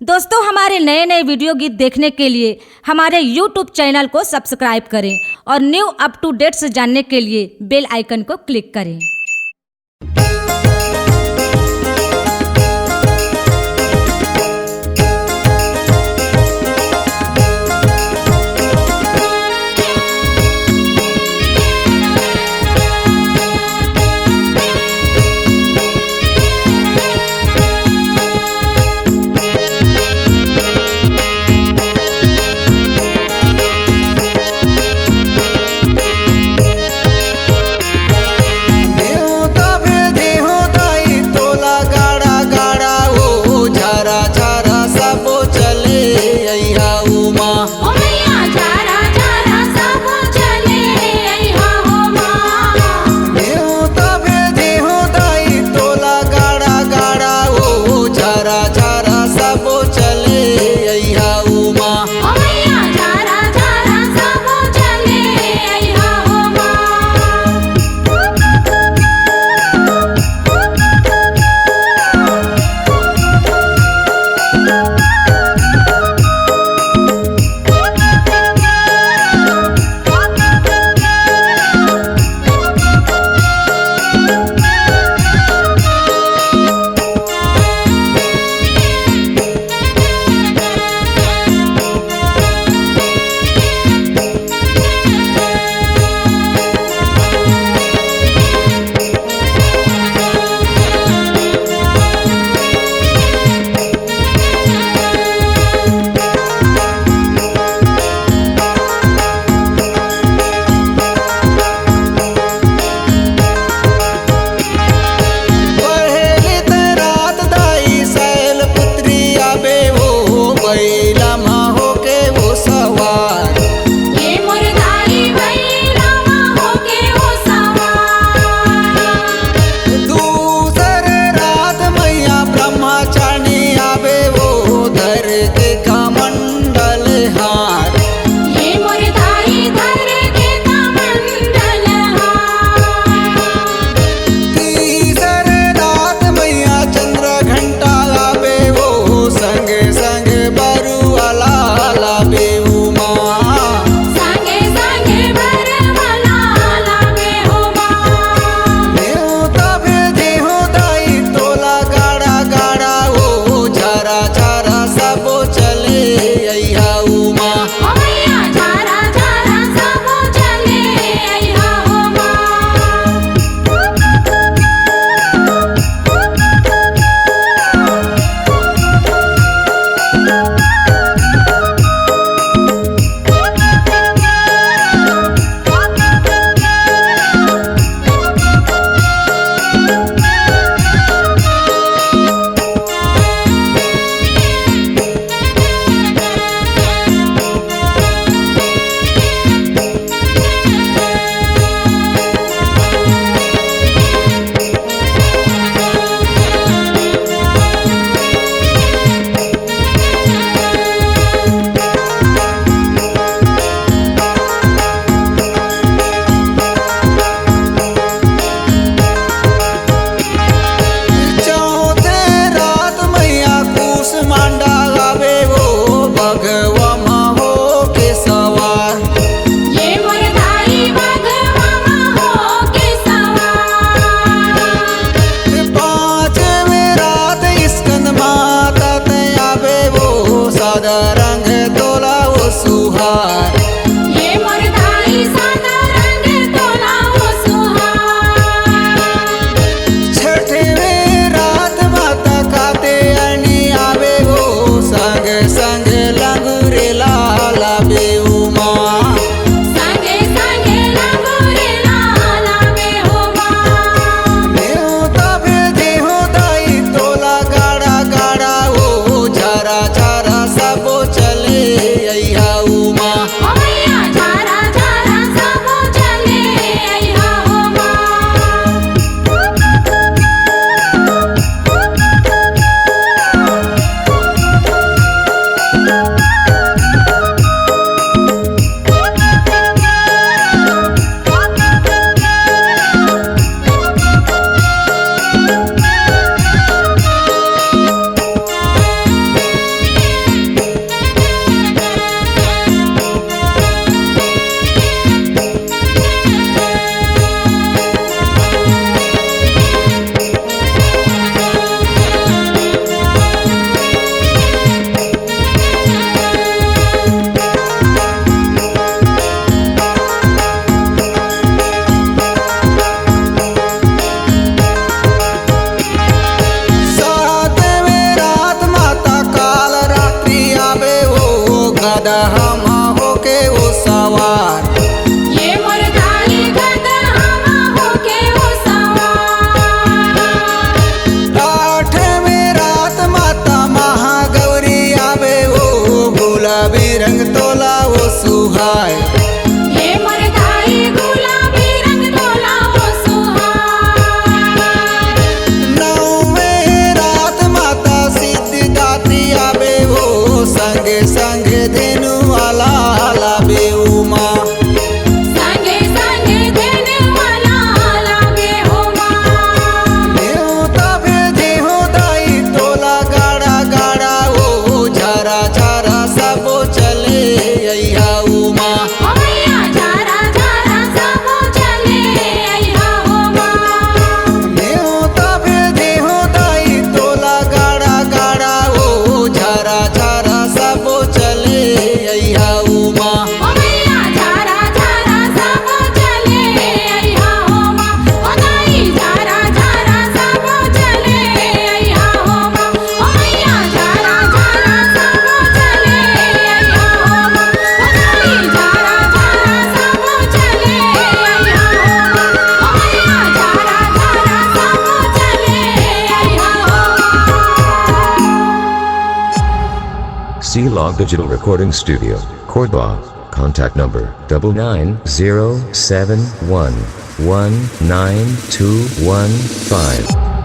दोस्तों, हमारे नए नए वीडियो गीत देखने के लिए हमारे YouTube चैनल को सब्सक्राइब करें और न्यू अप टू डेट्स जानने के लिए बेल आइकन को क्लिक करें। गदा हमा होके वो सवार। ये मोर गाई गदा हमा होके वो सवार। आठवीं रात माता महागौरी आवे वो गुलाबी रंग तोला वो सुहाय। ये मोर गाई गुलाबी रंग तोला वो सुहार। नौवें रात माता सिद्धिदात्री आवे वो संगे संगे धेनु वाला लावे उमा। संगे संगे देने वाला लागे हो माँ। देहु तबे देहु दाई तोला गाड़ा गाड़ा वो झारा झारा सबो चले अइहा उमा। ओ मैया झारा झारा सबो चले अइहा हो माँ। देहु तबे देहु दाई तोला गाड़ा गाड़ा वो झारा झारा सबो चले अइहा उमा। ओ मैया झारा झारा सबो चले अइहा हो माँ। ओ गाई झारा झारा सबो चले अइहा हो माँ। ओ मैया झारा झारा सबो चले अइहा हो माँ। ओ गाई झारा झारा सबो चले अइहा हो माँ। ओ मैया झारा झारा सबो चले अइहा हो माँ। C-Log Digital Recording Studio, Cordoba. Contact number 99071192115.